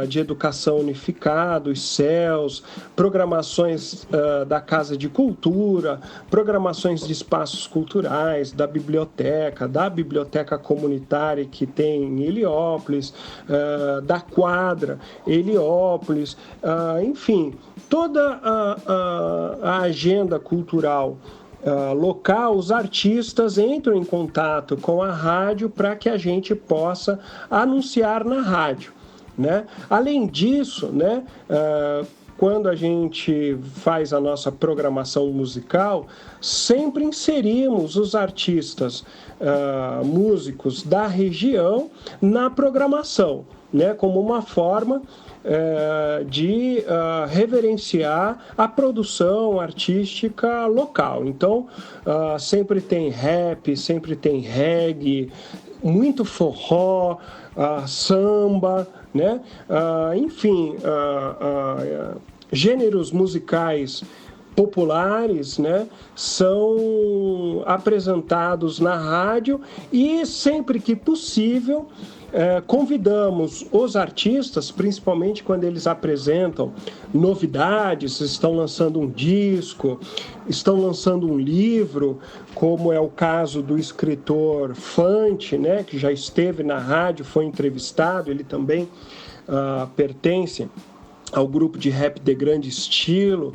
de educação unificado, os CELS, programações da Casa de Cultura, programações de espaços culturais, da biblioteca comunitária que tem em Heliópolis, da quadra Heliópolis, enfim, toda a agenda cultural local, os artistas entram em contato com a rádio para que a gente possa anunciar na rádio, né? Além disso, né, quando a gente faz a nossa programação musical, sempre inserimos os artistas músicos da região na programação, né, como uma forma de reverenciar a produção artística local. Então, sempre tem rap, sempre tem reggae, muito forró, samba, né? Enfim, gêneros musicais populares, né, são apresentados na rádio e sempre que possível convidamos os artistas, principalmente quando eles apresentam novidades, estão lançando um disco, estão lançando um livro, como é o caso do escritor Fante, né, que já esteve na rádio, foi entrevistado, ele também pertence ao grupo de rap de grande estilo,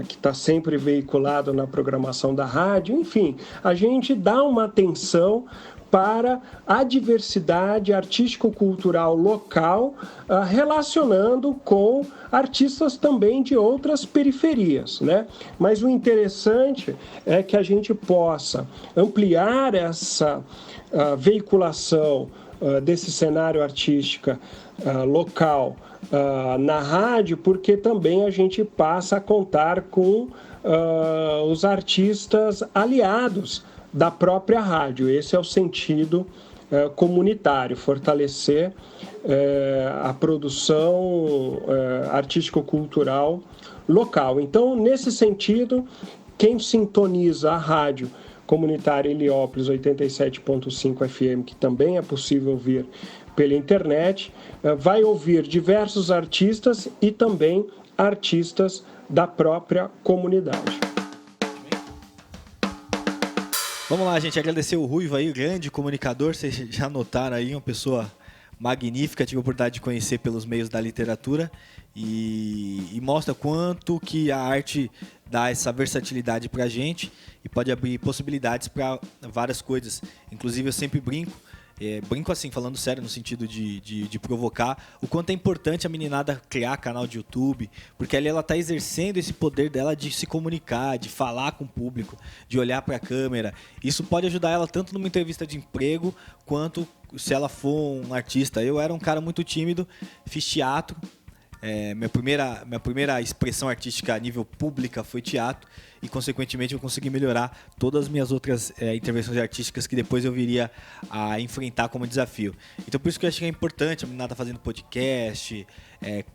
que está sempre veiculado na programação da rádio. Enfim, a gente dá uma atenção para a diversidade artístico-cultural local, relacionando com artistas também de outras periferias, né? Mas o interessante é que a gente possa ampliar essa veiculação desse cenário artístico local na rádio, porque também a gente passa a contar com os artistas aliados da própria rádio. Esse é o sentido comunitário, fortalecer a produção artístico-cultural local. Então, nesse sentido, quem sintoniza a rádio comunitária Heliópolis 87.5 FM, que também é possível ouvir pela internet, vai ouvir diversos artistas e também artistas da própria comunidade. Vamos lá, gente, agradecer o Ruivo aí, grande comunicador, vocês já notaram aí, uma pessoa magnífica, tive a oportunidade de conhecer pelos meios da literatura e mostra quanto que a arte dá essa versatilidade pra gente e pode abrir possibilidades para várias coisas. Inclusive eu sempre brinco assim, falando sério, no sentido de provocar, o quanto é importante a meninada criar canal de YouTube, porque ali ela está exercendo esse poder dela de se comunicar, de falar com o público, de olhar para a câmera. Isso pode ajudar ela tanto numa entrevista de emprego, quanto se ela for um artista. Eu era um cara muito tímido, fiz teatro. Minha primeira expressão artística a nível pública foi teatro e, consequentemente, eu consegui melhorar todas as minhas outras intervenções artísticas que depois eu viria a enfrentar como desafio. Então, por isso que eu acho que é importante a menina tá fazendo podcast,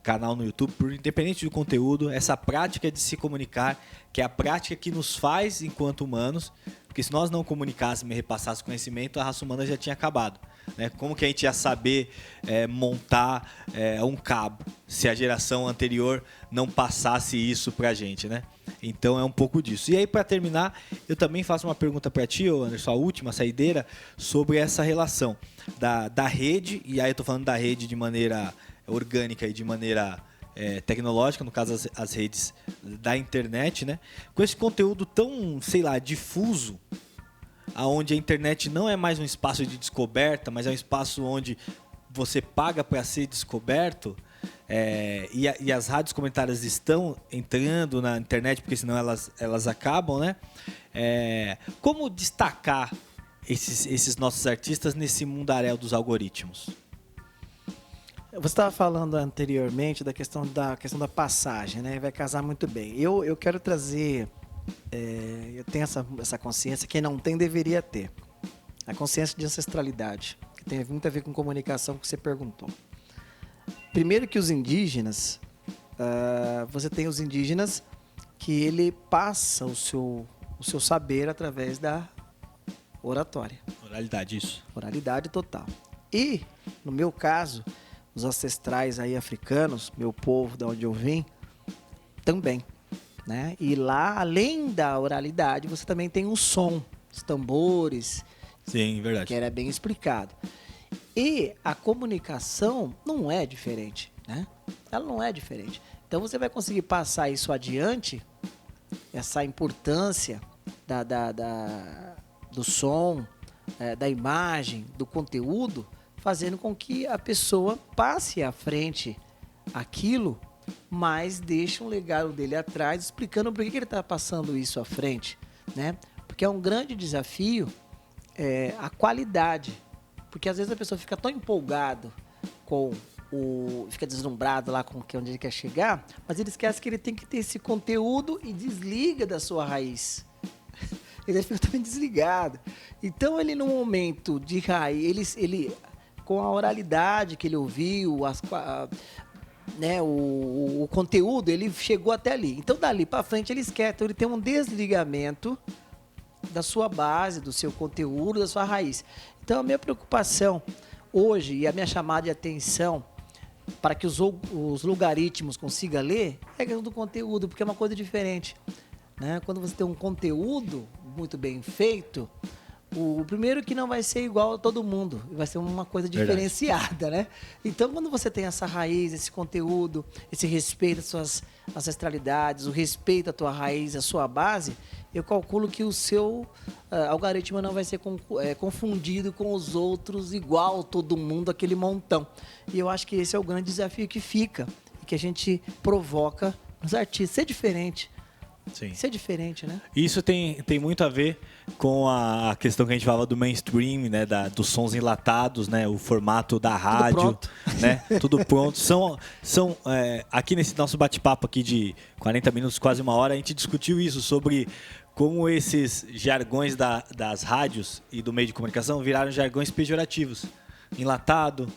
canal no YouTube, independente do conteúdo, essa prática de se comunicar, que é a prática que nos faz enquanto humanos, porque se nós não comunicássemos e repassássemos conhecimento, a raça humana já tinha acabado. Né? Como que a gente ia saber montar um cabo se a geração anterior não passasse isso pra gente, né? Então é um pouco disso. E aí, para terminar, eu também faço uma pergunta para ti, Anderson, a última, a saideira, sobre essa relação da rede, e aí eu tô falando da rede de maneira orgânica e de maneira tecnológica, no caso as redes da internet, né? Com esse conteúdo tão, sei lá, difuso, aonde a internet não é mais um espaço de descoberta, mas é um espaço onde você paga para ser descoberto, e as rádios comunitárias estão entrando na internet, porque senão elas acabam, né? Como destacar esses nossos artistas nesse mundaréu dos algoritmos? Você estava falando anteriormente da questão da passagem, né? Vai casar muito bem. Eu quero trazer... eu tenho essa consciência, quem não tem deveria ter. A consciência de ancestralidade, que tem muito a ver com comunicação que você perguntou. Primeiro que os indígenas, você tem os indígenas que ele passa o seu saber através da oratória. Oralidade, isso. Oralidade total. E, no meu caso, os ancestrais aí africanos, meu povo, de onde eu vim, também. Né? E lá, além da oralidade, você também tem o som, os tambores. Sim, verdade. Que era bem explicado. E a comunicação não é diferente, né? Ela não é diferente. Então você vai conseguir passar isso adiante, essa importância do som, da imagem, do conteúdo, fazendo com que a pessoa passe à frente aquilo, mas deixa um legado dele atrás, explicando por que ele está passando isso à frente, né? Porque é um grande desafio a qualidade, porque às vezes a pessoa fica tão empolgado fica deslumbrado lá com onde ele quer chegar, mas ele esquece que ele tem que ter esse conteúdo e desliga da sua raiz. Ele fica também desligado. Então ele, no momento de raiz, ele com a oralidade que ele ouviu, o conteúdo, ele chegou até ali. Então, dali para frente, ele esquece. Então, ele tem um desligamento da sua base, do seu conteúdo, da sua raiz. Então, a minha preocupação hoje e a minha chamada de atenção para que os logaritmos consigam ler é a questão do conteúdo, porque é uma coisa diferente. Né? Quando você tem um conteúdo muito bem feito, o primeiro que não vai ser igual a todo mundo, vai ser uma coisa diferenciada, né? Então, quando você tem essa raiz, esse conteúdo, esse respeito às suas ancestralidades, o respeito à tua raiz, à sua base, eu calculo que o seu algoritmo não vai ser confundido com os outros igual todo mundo, aquele montão. E eu acho que esse é o grande desafio que fica e que a gente provoca nos artistas. Ser diferente, Sim. Isso é diferente, né? Isso tem muito a ver com a questão que a gente falava do mainstream, né? Dos sons enlatados, né? O formato da rádio. Pronto. Né? Tudo pronto. Aqui nesse nosso bate-papo aqui de 40 minutos, quase uma hora, a gente discutiu isso sobre como esses jargões das rádios e do meio de comunicação viraram jargões pejorativos. Enlatado,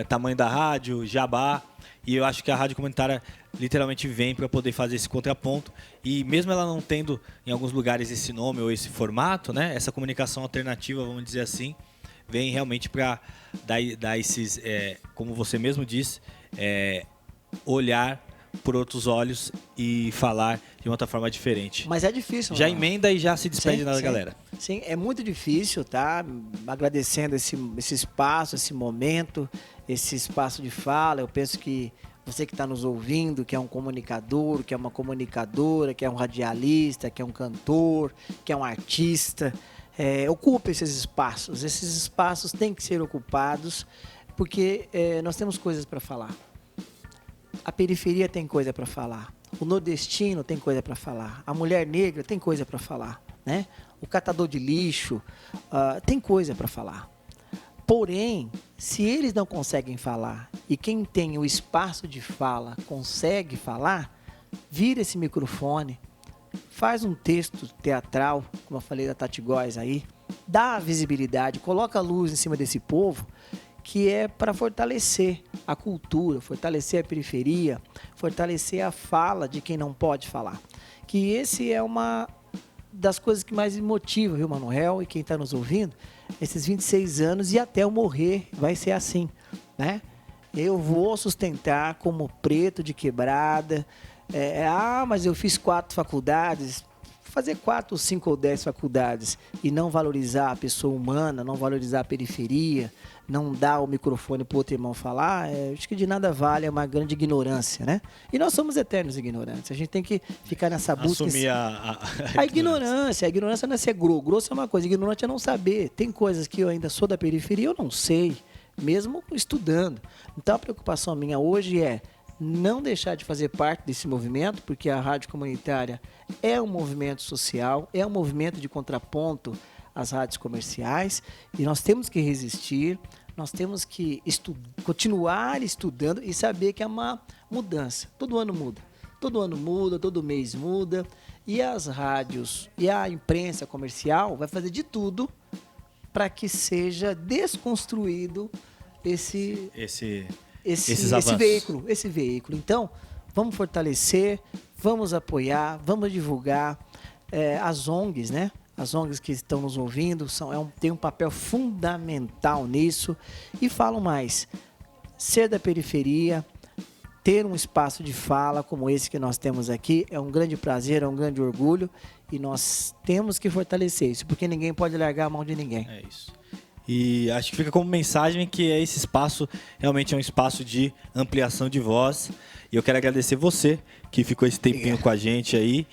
tamanho da rádio, jabá. E eu acho que a rádio comunitária literalmente vem para poder fazer esse contraponto. E mesmo ela não tendo em alguns lugares esse nome ou esse formato, né, essa comunicação alternativa, vamos dizer assim, vem realmente para dar esses, como você mesmo disse, olhar por outros olhos e falar de uma outra forma diferente. Mas é difícil. Já emenda e já se despede da galera. Sim, é muito difícil, tá? Agradecendo esse espaço, esse momento, esse espaço de fala. Eu penso que você que está nos ouvindo, que é um comunicador, que é uma comunicadora, que é um radialista, que é um cantor, que é um artista, ocupe esses espaços. Esses espaços têm que ser ocupados porque nós temos coisas para falar. A periferia tem coisa para falar. O nordestino tem coisa para falar. A mulher negra tem coisa para falar, né? O catador de lixo tem coisa para falar. Porém, se eles não conseguem falar e quem tem o espaço de fala consegue falar, vira esse microfone, faz um texto teatral, como eu falei da Tati Góes aí, dá visibilidade, coloca a luz em cima desse povo, que é para fortalecer a cultura, fortalecer a periferia, fortalecer a fala de quem não pode falar. Que esse é uma das coisas que mais me motiva, viu, Manuel, e quem está nos ouvindo, esses 26 anos e até eu morrer vai ser assim, né? Eu vou sustentar como preto de quebrada, mas eu fiz 4 faculdades, fazer 4, 5 ou 10 faculdades e não valorizar a pessoa humana, não valorizar a periferia, não dar o microfone para o outro irmão falar, acho que de nada vale, é uma grande ignorância, né? E nós somos eternos ignorantes, a gente tem que ficar nessa busca... Assumir a ignorância. A ignorância não é ser grosso é uma coisa, ignorante é não saber. Tem coisas que eu ainda sou da periferia, eu não sei, mesmo estudando. Então a preocupação minha hoje é não deixar de fazer parte desse movimento, porque a rádio comunitária é um movimento social, é um movimento de contraponto às rádios comerciais, e nós temos que resistir, nós temos que continuar estudando e saber que é uma mudança. Todo ano muda, todo mês muda, e as rádios e a imprensa comercial vai fazer de tudo para que seja desconstruído esse veículo. Então, vamos fortalecer, vamos apoiar, vamos divulgar as ONGs, né? As ONGs que estão nos ouvindo têm um papel fundamental nisso. E falo mais, ser da periferia, ter um espaço de fala como esse que nós temos aqui, é um grande prazer, é um grande orgulho. E nós temos que fortalecer isso, porque ninguém pode largar a mão de ninguém. É isso. E acho que fica como mensagem que esse espaço realmente é um espaço de ampliação de voz. E eu quero agradecer você que ficou esse tempinho com a gente aí,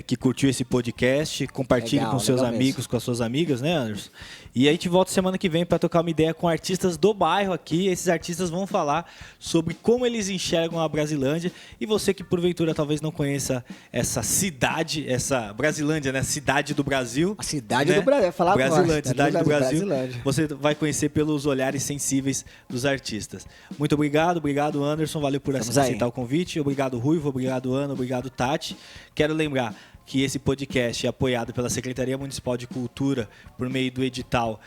que curtiu esse podcast. Compartilhe com seus amigos, com as suas amigas, né, Anderson? E a gente volta semana que vem para trocar uma ideia com artistas do bairro aqui. Esses artistas vão falar sobre como eles enxergam a Brasilândia. E você que porventura talvez não conheça essa cidade, essa Brasilândia, né? Cidade do Brasil. A cidade do Brasil. Falar Brasilândia, cidade do Brasil. Você vai conhecer pelos olhares sensíveis dos artistas. Muito obrigado Anderson, valeu por aceitar o convite. Obrigado Ruivo, obrigado Ana, obrigado Tati. Quero lembrar que esse podcast é apoiado pela Secretaria Municipal de Cultura por meio do edital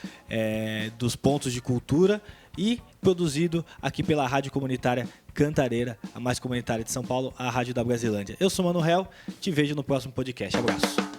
dos pontos de cultura e produzido aqui pela Rádio Comunitária Cantareira, a mais comunitária de São Paulo, a Rádio da Brasilândia. Eu sou Mano Réu, te vejo no próximo podcast. Abraço.